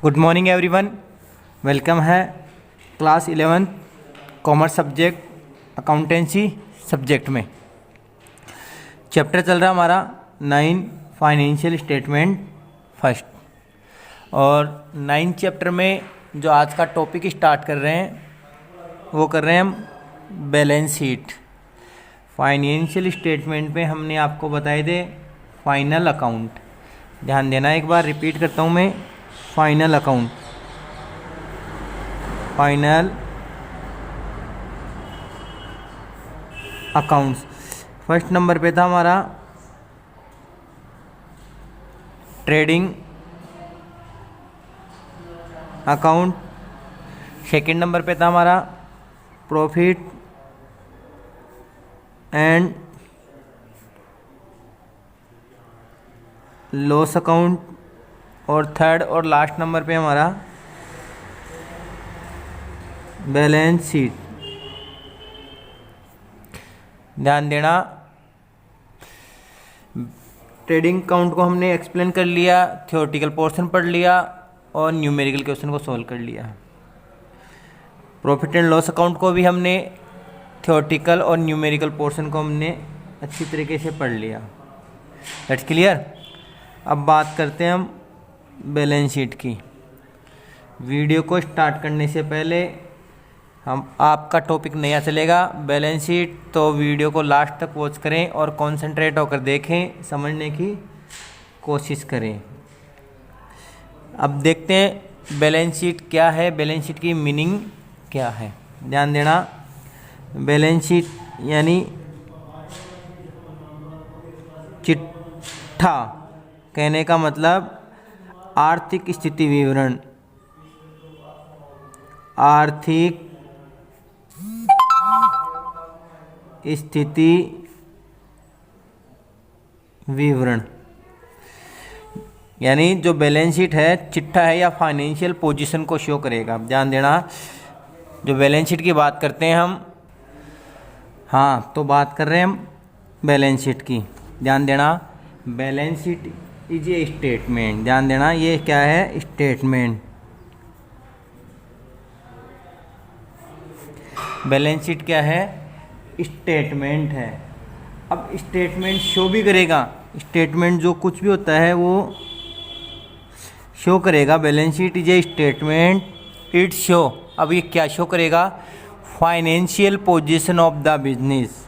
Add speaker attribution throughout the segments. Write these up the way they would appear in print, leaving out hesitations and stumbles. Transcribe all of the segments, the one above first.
Speaker 1: Good morning everyone. Welcome है class 11 commerce subject accountancy subject में। Chapter चल रहा हमारा 9 फाइनेंशियल स्टेटमेंट फर्स्ट। और 9 चैप्टर में जो आज का टॉपिक स्टार्ट कर रहे हैं वो कर रहे हैं हम बैलेंस शीट। फाइनेंशियल स्टेटमेंट में हमने आपको बताए थे फाइनल अकाउंट। ध्यान देना, एक बार रिपीट करता हूँ मैं। Final account, final accounts. First number पे था हमारा ट्रेडिंग अकाउंट। सेकंड नंबर पे था हमारा प्रॉफिट एंड लॉस अकाउंट। और थर्ड और लास्ट नंबर पे हमारा बैलेंस शीट। ध्यान देना, ट्रेडिंग अकाउंट को हमने एक्सप्लेन कर लिया, थ्योरेटिकल पोर्शन पढ़ लिया और न्यूमेरिकल क्वेश्चन को सॉल्व कर लिया। प्रॉफिट एंड लॉस अकाउंट को भी हमने थ्योरेटिकल और न्यूमेरिकल पोर्शन को हमने अच्छी तरीके से पढ़ लिया। That's clear. अब बात करते हैं हम बैलेंस शीट की। वीडियो को स्टार्ट करने से पहले हम आपका टॉपिक नया चलेगा बैलेंस शीट, तो वीडियो को लास्ट तक वॉच करें और कंसंट्रेट होकर देखें, समझने की कोशिश करें। अब देखते हैं बैलेंस शीट क्या है, बैलेंस शीट की मीनिंग क्या है। ध्यान देना, बैलेंस शीट यानी चिट्ठा, कहने का मतलब आर्थिक स्थिति विवरण। आर्थिक स्थिति विवरण यानी जो बैलेंस शीट है चिट्ठा है या फाइनेंशियल पोजीशन को शो करेगा। ध्यान देना, जो बैलेंस शीट की बात करते हैं हम, हाँ तो बात कर रहे हैं हम बैलेंस शीट की। ध्यान देना, balance sheet is a statement. ध्यान देना, ये क्या है? स्टेटमेंट। बैलेंस शीट क्या है? स्टेटमेंट है। अब स्टेटमेंट शो भी करेगा, स्टेटमेंट जो कुछ भी होता है वो शो करेगा। Balance sheet is a statement, it show. अब ये क्या शो करेगा? Financial position of the business.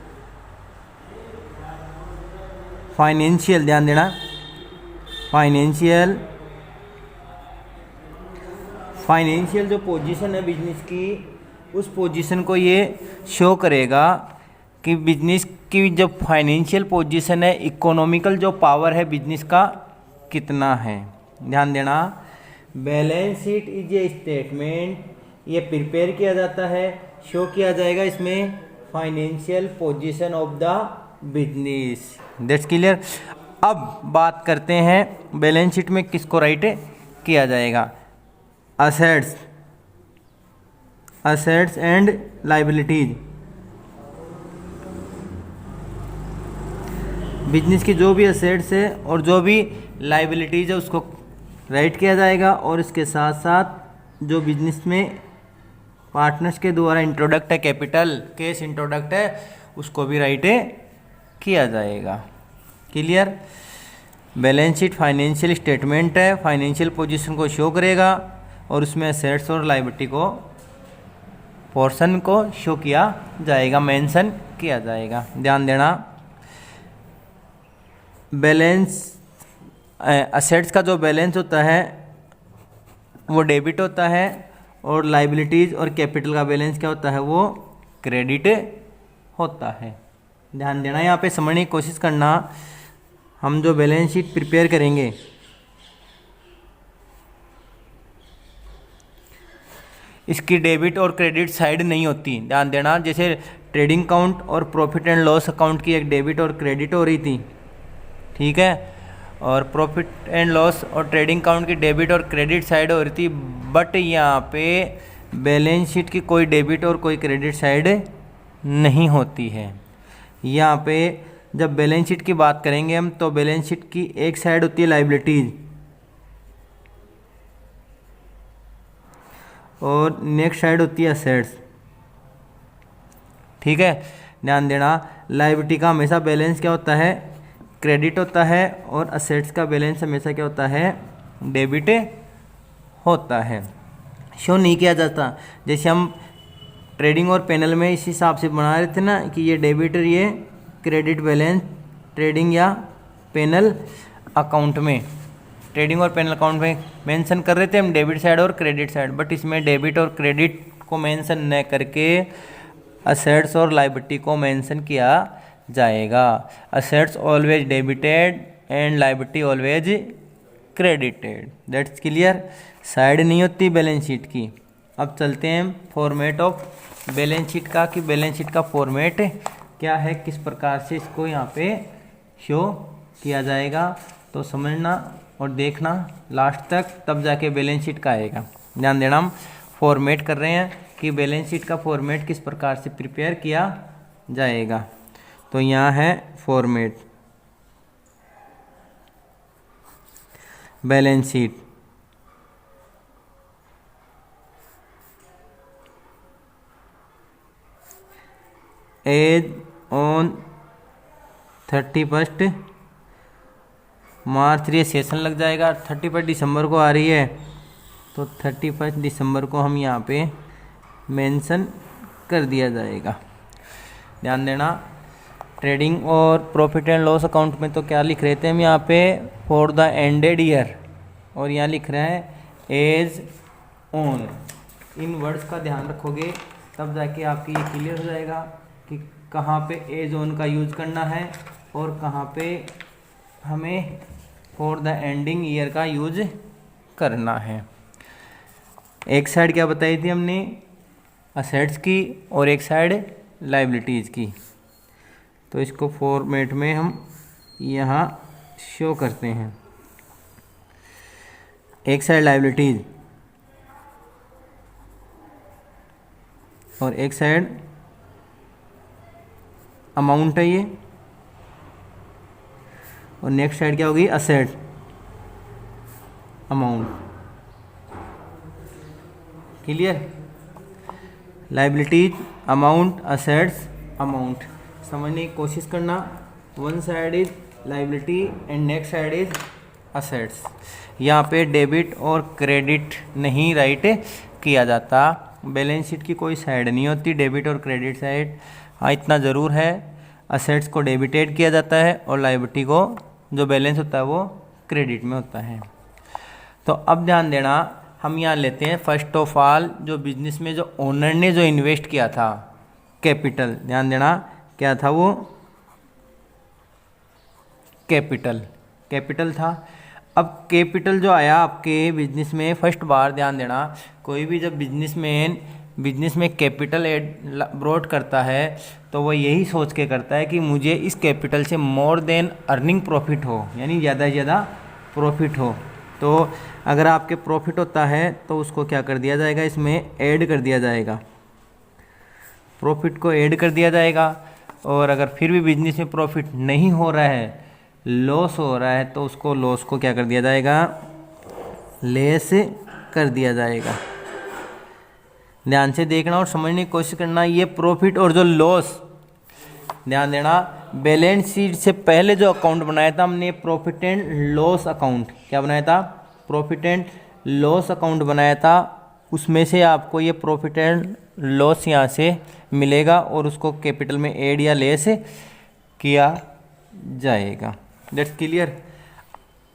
Speaker 1: Financial, ध्यान देना, फाइनेंशियल जो पोजीशन है बिजनेस की, उस पोजीशन को ये शो करेगा कि बिजनेस की जो फाइनेंशियल पोजीशन है, इकोनॉमिकल जो पावर है बिजनेस का कितना है। ध्यान देना, balance sheet is a statement, ये प्रिपेयर किया जाता है, शो किया जाएगा इसमें financial position of the business. That's clear. अब बात करते हैं बैलेंस शीट में किसको राइट किया जाएगा। Assets, assets and liabilities. Business की जो भी असेट्स है और जो भी लायबिलिटीज है उसको राइट किया जाएगा। और इसके साथ साथ जो बिजनेस में पार्टनर्स के द्वारा इंट्रोडक्ट है, कैपिटल केस इंट्रोडक्ट है, उसको भी राइट किया जाएगा। Clear. Balance sheet financial statement है, फाइनेंशियल पोजीशन को शो करेगा और उसमें असेट्स और लायबिलिटी को पोर्शन को शो किया जाएगा, मेंशन किया जाएगा। ध्यान देना, बैलेंस असेट्स का जो बैलेंस होता है वो डेबिट होता है और लायबिलिटीज और कैपिटल का बैलेंस क्या होता है? वो क्रेडिट होता है। ध्यान देना, यहाँ पे समझने की कोशिश करना। हम जो बैलेंस शीट प्रिपेयर करेंगे, इसकी डेबिट और क्रेडिट साइड नहीं होती। ध्यान देना, जैसे ट्रेडिंग अकाउंट और प्रॉफिट एंड लॉस अकाउंट की एक डेबिट और क्रेडिट हो रही थी, ठीक है, और प्रॉफिट एंड लॉस और ट्रेडिंग अकाउंट की डेबिट और क्रेडिट साइड हो रही थी। बट यहाँ पे बैलेंस शीट की कोई डेबिट और कोई क्रेडिट साइड नहीं होती है। यहाँ पे जब बैलेंस शीट की बात करेंगे हम, तो बैलेंस शीट की एक साइड होती है लायबिलिटीज और नेक्स्ट साइड होती है असेट्स। ठीक है, ध्यान देना, लायबिलिटी का हमेशा बैलेंस क्या होता है, क्रेडिट होता है, और असेट्स का बैलेंस हमेशा क्या होता है, डेबिट होता है। शो नहीं किया जाता। जैसे हम ट्रेडिंग और पैनल में इस हिसाब से बना रहे थे ना कि ये डेबिट और ये क्रेडिट बैलेंस ट्रेडिंग या पैनल अकाउंट में, ट्रेडिंग और पैनल अकाउंट में मेंशन कर रहे थे हम डेबिट साइड और क्रेडिट साइड, बट इसमें डेबिट और क्रेडिट को मेंशन न करके असेट्स और लायबिलिटी को मेंशन किया जाएगा। Assets always debited and liability always credited. That's clear. Side नहीं होती बैलेंस शीट की। अब चलते हैं फॉर्मेट ऑफ बैलेंस शीट का, कि बैलेंस शीट का फॉर्मेट क्या है, किस प्रकार से इसको यहाँ पे शो किया जाएगा। तो समझना और देखना लास्ट तक, तब जाके बैलेंस शीट का आएगा। ध्यान देना, हम फॉर्मेट कर रहे हैं कि बैलेंस शीट का फॉर्मेट किस प्रकार से प्रिपेयर किया जाएगा। तो यहाँ है format balance sheet. As on 31 March, ये सेशन लग जाएगा, 31 दिसंबर को आ रही है, तो 31 दिसंबर को हम यहाँ पे मेंशन कर दिया जाएगा। ध्यान देना, ट्रेडिंग और प्रॉफिट एंड लॉस अकाउंट में तो क्या लिख रहे थे हम यहाँ पे, फॉर द एंडेड ईयर, और यहाँ लिख रहे हैं एज ऑन। इन वर्ड्स का ध्यान रखोगे तब जाके आपकी ये क्लियर हो जाएगा कि कहाँ पे एज ऑन का यूज़ करना है और कहाँ पे हमें फॉर द एंडिंग ईयर का यूज करना है। एक साइड क्या बताई थी हमने, असेट्स की, और एक साइड लायबिलिटीज़ की। तो इसको फॉर्मेट में हम यहाँ शो करते हैं। एक साइड लायबिलिटीज़ और एक साइड अमाउंट है ये, और नेक्स्ट साइड क्या होगी, asset amount. Clear. Liabilities amount, assets amount, समझने की कोशिश करना। One side is liability and next side is assets. यहाँ पे डेबिट और क्रेडिट नहीं राइट किया जाता। बैलेंस शीट की कोई साइड नहीं होती डेबिट और क्रेडिट साइड। हाँ, इतना ज़रूर है, असेट्स को डेबिटेड किया जाता है और लायबिलिटी को जो बैलेंस होता है वो क्रेडिट में होता है। तो अब ध्यान देना, हम यहाँ लेते हैं फर्स्ट ऑफ ऑल जो बिजनेस में जो ओनर ने जो इन्वेस्ट किया था कैपिटल। ध्यान देना, क्या था वो, कैपिटल था। अब कैपिटल जो आया आपके बिजनेस में फर्स्ट बार, ध्यान देना, कोई भी जब बिजनेस में कैपिटल ब्रॉड करता है तो वो यही सोच के करता है कि मुझे इस कैपिटल से मोर देन अर्निंग प्रॉफिट हो, यानी ज़्यादा से ज़्यादा प्रॉफिट हो। तो अगर आपके प्रॉफिट होता है तो उसको क्या कर दिया जाएगा, इसमें ऐड कर दिया जाएगा, प्रॉफिट को ऐड कर दिया जाएगा। और अगर फिर भी बिजनेस में प्रॉफिट नहीं हो रहा है, लॉस हो रहा है, तो उसको लॉस को क्या कर दिया जाएगा, लेस कर दिया जाएगा। ध्यान से देखना और समझने की कोशिश करना। ये प्रॉफिट और जो लॉस, ध्यान देना, बैलेंस शीट से पहले जो अकाउंट बनाया था हमने, प्रॉफिट एंड लॉस अकाउंट, क्या बनाया था, प्रॉफिट एंड लॉस अकाउंट बनाया था। उसमें से आपको ये प्रॉफिट एंड लॉस यहाँ से मिलेगा और उसको कैपिटल में ऐड या लेस किया जाएगा। That's clear.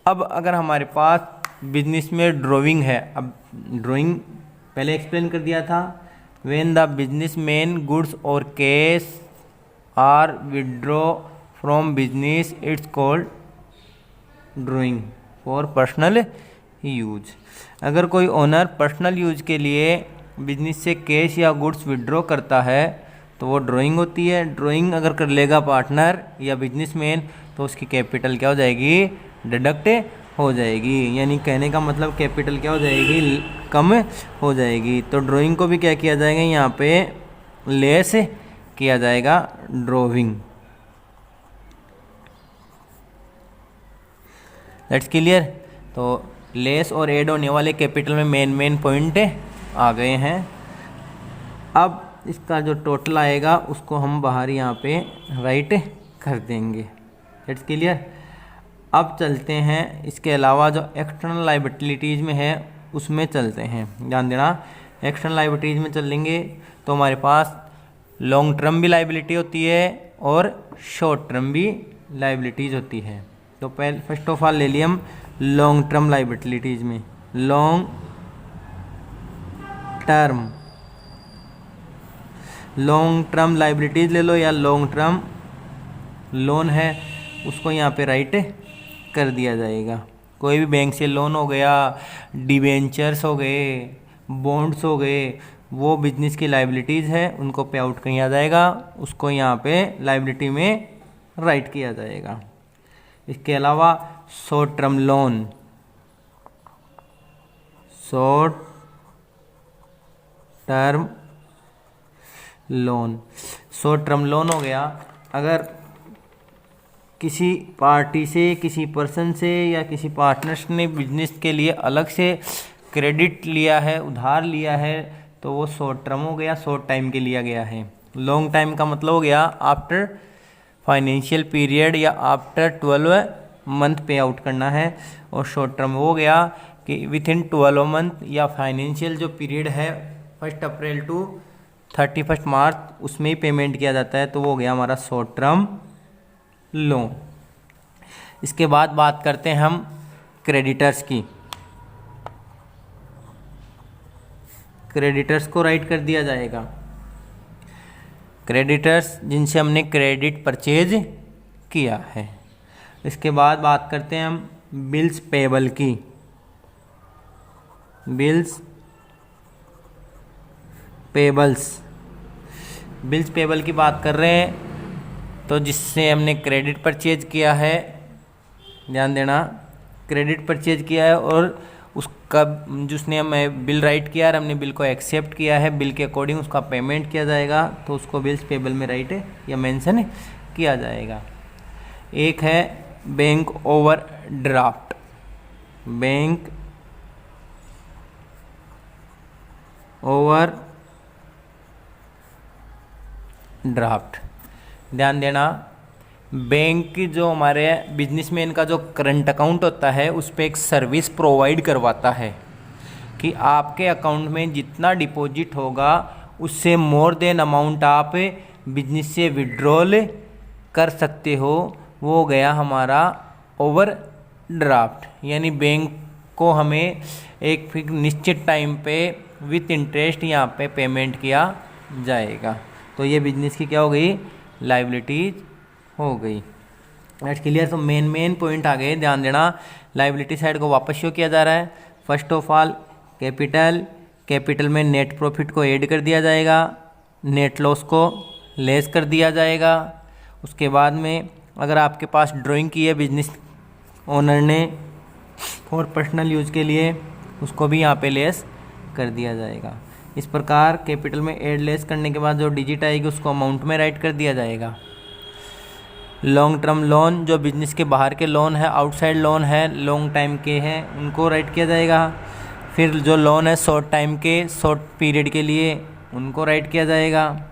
Speaker 1: अब अगर हमारे पास बिजनेस में ड्राइंग है, अब ड्राइंग पहले एक्सप्लेन कर दिया था, when the business man goods और cash are withdraw from business it's called drawing for personal use. अगर कोई ओनर पर्सनल यूज के लिए बिजनेस से कैश या गुड्स विड्रॉ करता है तो वो ड्राइंग होती है। ड्राइंग अगर कर लेगा पार्टनर या बिजनेसमैन तो उसकी कैपिटल क्या हो जाएगी, डिडक्ट हो जाएगी। यानी कहने का मतलब कैपिटल क्या हो जाएगी, कम हो जाएगी। तो ड्राइंग को भी क्या किया जाएगा, यहाँ पे लेस किया जाएगा, ड्राइंग। That's clear. तो लेस और ऐड होने वाले कैपिटल में मेन पॉइंट आ गए हैं। अब इसका जो टोटल आएगा उसको हम बाहर यहाँ पे राइट कर देंगे। It's clear. अब चलते हैं, इसके अलावा जो एक्सटर्नल लायबिलिटीज़ में है उसमें चलते हैं। ध्यान देना, एक्सटर्नल लायबिलिटीज़ में चलेंगे तो हमारे पास लॉन्ग टर्म भी लायबिलिटी होती है और शॉर्ट टर्म भी लायबिलिटीज़ होती है। तो पहले फर्स्ट ऑफ ऑल ले लिए हम लॉन्ग टर्म लायबिलिटीज़ में। लॉन्ग टर्म लायबिलिटीज़ ले लो या लॉन्ग टर्म लोन है उसको यहाँ पे राइट कर दिया जाएगा। कोई भी बैंक से लोन हो गया, डिवेंचर्स हो गए, बॉन्ड्स हो गए, वो बिजनेस की लायबिलिटीज़ है, उनको पे आउट किया जाएगा, उसको यहाँ पे लायबिलिटी में राइट किया जाएगा। इसके अलावा short term loan, short term loan हो गया। अगर किसी पार्टी से, किसी पर्सन से या किसी पार्टनर्स ने बिजनेस के लिए अलग से क्रेडिट लिया है, उधार लिया है, तो वो शॉर्ट टर्म हो गया, शॉर्ट टाइम के लिया गया है। लॉन्ग टाइम का मतलब हो गया आफ्टर फाइनेंशियल पीरियड या आफ्टर 12 मंथ पे आउट करना है। और शॉर्ट टर्म हो गया कि विथ इन 12 मंथ या फाइनेंशियल जो पीरियड है 1 अप्रैल टू 31 मार्च, उसमें ही पेमेंट किया जाता है, तो वो हो गया हमारा शॉर्ट टर्म लोन। इसके बाद बात करते हैं हम क्रेडिटर्स की। क्रेडिटर्स को राइट कर दिया जाएगा। क्रेडिटर्स जिनसे हमने क्रेडिट परचेज किया है। इसके बाद बात करते हैं हम बिल्स पेबल की। बिल्स पेबल की बात कर रहे हैं, तो जिससे हमने क्रेडिट परचेज किया है, ध्यान देना, क्रेडिट परचेज किया है और उसका जिसने हमें बिल राइट किया और हमने बिल को एक्सेप्ट किया है, बिल के अकॉर्डिंग उसका पेमेंट किया जाएगा, तो उसको बिल्स पेबल में राइट या मेंशन किया जाएगा। एक है बैंक ओवरड्राफ्ट। बैंक ओवरड्राफ्ट, ध्यान देना, बैंक की जो हमारे बिजनेसमैन का जो करंट अकाउंट होता है उस पर एक सर्विस प्रोवाइड करवाता है कि आपके अकाउंट में जितना डिपॉजिट होगा उससे मोर देन अमाउंट आप बिजनेस से विड्रॉल कर सकते हो। वो हो गया हमारा ओवरड्राफ्ट। यानी बैंक को हमें एक फिक्स निश्चित टाइम पे विथ इंटरेस्ट यहाँ पे पेमेंट किया जाएगा। तो ये बिजनेस की क्या हो गई, लायबिलिटीज हो गई। Next clear. तो मेन पॉइंट आ गए, ध्यान देना। लायबिलिटी साइड को वापस शो किया जा रहा है। फर्स्ट ऑफ ऑल कैपिटल में नेट प्रॉफिट को ऐड कर दिया जाएगा, नेट लॉस को लेस कर दिया जाएगा। उसके बाद में अगर आपके पास ड्राइंग की है बिजनेस ओनर ने फॉर पर्सनल यूज़ के लिए, उसको भी यहाँ पे लेस कर दिया जाएगा। इस प्रकार कैपिटल में ऐड लेस करने के बाद जो डिजिट आएगी उसको अमाउंट में राइट कर दिया जाएगा। लॉन्ग टर्म लोन जो बिजनेस के बाहर के लोन है, आउटसाइड लोन है, लॉन्ग टाइम के हैं, उनको राइट किया जाएगा। फिर जो लोन है शॉर्ट टाइम के, शॉर्ट पीरियड के लिए, उनको राइट किया जाएगा।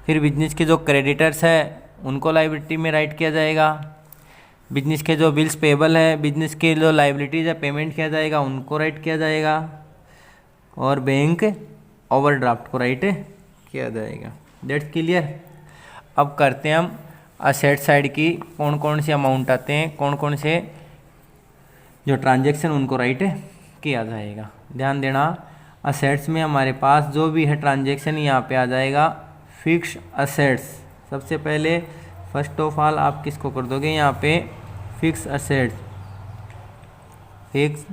Speaker 1: फिर बिजनेस के जो क्रेडिटर्स है उनको लायबिलिटी में राइट किया जाएगा। बिजनेस के जो बिल्स पेबल है, बिजनेस के जो लायबिलिटीज है पेमेंट किया जाएगा, उनको राइट किया जाएगा। और बैंक ओवरड्राफ्ट को राइट किया जाएगा। That's clear. अब करते हैं हम असेट साइड की, कौन कौन से अमाउंट आते हैं, कौन कौन से जो ट्रांजैक्शन उनको राइट किया जाएगा। ध्यान देना, असेट्स में हमारे पास जो भी है ट्रांजैक्शन यहाँ पे आ जाएगा फिक्स असेट्स। सबसे पहले फर्स्ट ऑफ ऑल आप किसको कर दोगे यहाँ पे, फिक्स असेट्स। फिक्स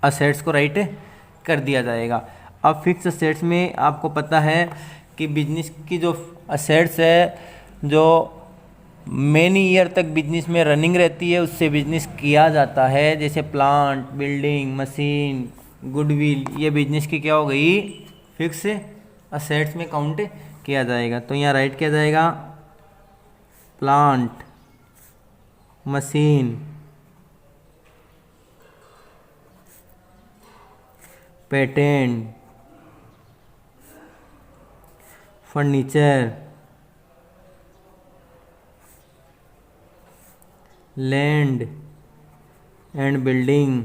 Speaker 1: असेट्स को राइट कर दिया जाएगा। अब फिक्स असेट्स में आपको पता है कि बिजनेस की जो असेट्स है जो मेनी ईयर तक बिजनेस में रनिंग रहती है, उससे बिजनेस किया जाता है, जैसे प्लांट, बिल्डिंग, मशीन, गुडविल, ये बिजनेस की क्या हो गई, फिक्स असेट्स में काउंट किया जाएगा। तो यहाँ राइट किया जाएगा plant, machine, patent, furniture, land and building,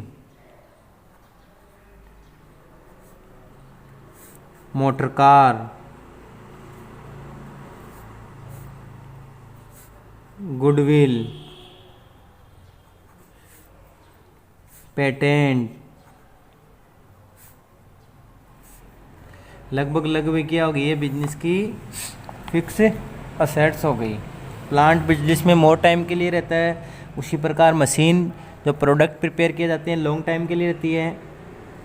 Speaker 1: motor car, goodwill, patent, लगभग क्या हो गई है बिजनेस की फिक्स असेट्स हो गई। प्लांट बिजनेस में मोर टाइम के लिए रहता है, उसी प्रकार मशीन जो प्रोडक्ट प्रिपेयर किए जाते हैं लॉन्ग टाइम के लिए रहती है।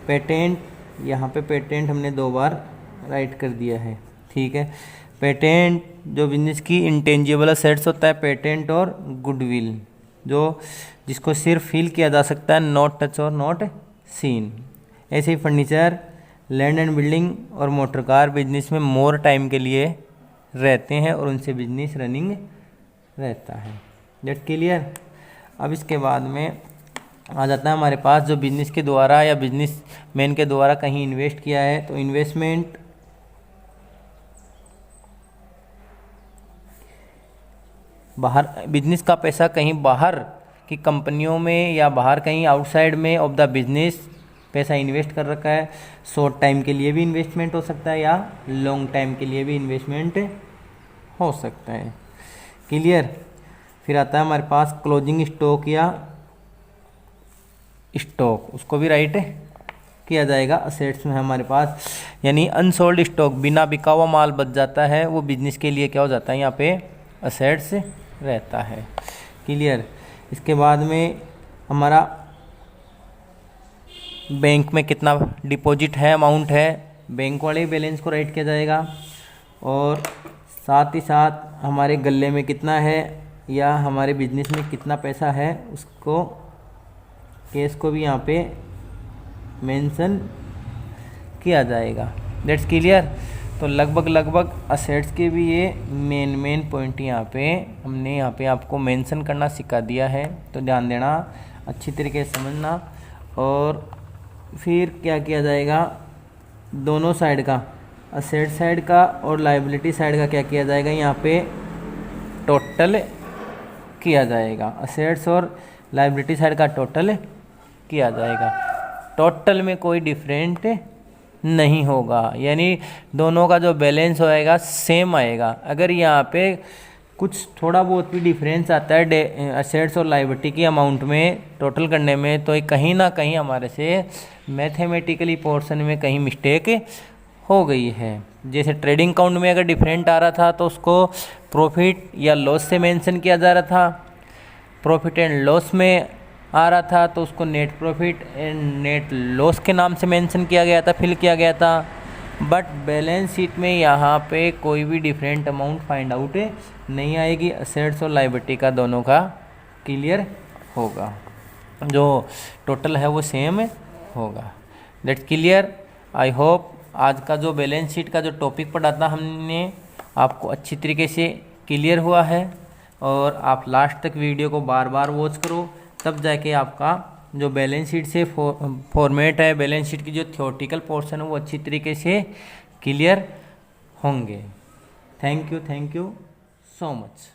Speaker 1: पेटेंट, यहाँ पे पेटेंट हमने 2 बार राइट कर दिया है, ठीक है। पेटेंट जो बिजनेस की इंटेंजिबल असेट्स होता है, पेटेंट और गुडविल जो जिसको सिर्फ फील किया जा सकता है, नॉट टच और नॉट सीन। ऐसे ही फर्नीचर, लैंड एंड बिल्डिंग और मोटर कार बिजनेस में मोर टाइम के लिए रहते हैं और उनसे बिजनेस रनिंग रहता है। That clear. अब इसके बाद में आ जाता है हमारे पास जो बिजनेस के द्वारा या बिजनेस मैन के द्वारा कहीं इन्वेस्ट किया है, तो इन्वेस्टमेंट बाहर, बिजनेस का पैसा कहीं बाहर की कंपनियों में या बाहर कहीं आउटसाइड में ऑफ द बिजनेस पैसा इन्वेस्ट कर रखा है। शॉर्ट टाइम के लिए भी इन्वेस्टमेंट हो सकता है या लॉन्ग टाइम के लिए भी इन्वेस्टमेंट हो सकता है। क्लियर। फिर आता है हमारे पास क्लोजिंग स्टॉक या स्टॉक, उसको भी राइट किया जाएगा असेट्स में हमारे पास, यानी अनसोल्ड स्टॉक, बिना बिका हुआ माल बच जाता है, वो बिजनेस के लिए क्या हो जाता है, यहाँ पे असेट्स रहता है। क्लियर। इसके बाद में हमारा बैंक में कितना डिपॉजिट है, अमाउंट है, बैंक वाले बैलेंस को राइट किया जाएगा, और साथ ही साथ हमारे गले में कितना है या हमारे बिजनेस में कितना पैसा है, उसको केस को भी यहाँ पे मेंशन किया जाएगा। That's clear. तो लगभग असेट्स के भी ये मेन पॉइंट हमने यहाँ पे आपको मेंशन करना सिखा दिया है, तो ध्यान देना, अच्छी तरीके से समझना। और फिर क्या किया जाएगा, दोनों साइड का, असेट साइड का और लायबिलिटी साइड का क्या किया जाएगा, यहाँ पे टोटल किया जाएगा। असेट्स और लायबिलिटी साइड का टोटल किया जाएगा। टोटल में कोई डिफरेंट नहीं होगा, यानी दोनों का जो बैलेंस होएगा सेम आएगा। अगर यहाँ पे कुछ थोड़ा बहुत भी डिफरेंस आता है असेट्स और लायबिलिटी की अमाउंट में टोटल करने में, तो कहीं ना कहीं हमारे से मैथमेटिकली पोर्शन में कहीं मिस्टेक हो गई है। जैसे ट्रेडिंग अकाउंट में अगर डिफरेंट आ रहा था तो उसको प्रॉफिट या लॉस से मेंशन किया जा रहा था, प्रॉफिट एंड लॉस में आ रहा था तो उसको net profit and net loss के नाम से मेंशन किया गया था, फिल किया गया था। बट बैलेंस शीट में यहाँ पे कोई भी डिफरेंट अमाउंट फाइंड आउट नहीं आएगी, असेट्स और लायबिलिटी का दोनों का क्लियर होगा, जो टोटल है वो सेम होगा। That's clear. आई होप आज का जो बैलेंस शीट का जो टॉपिक पढ़ा था हमने आपको अच्छी तरीके से क्लियर हुआ है, और आप लास्ट तक वीडियो को बार बार वॉच करो, तब जाके आपका जो बैलेंस शीट से फॉर्मेट है, बैलेंस शीट की जो थ्योरेटिकल पोर्शन है वो अच्छी तरीके से क्लियर होंगे। Thank you so much.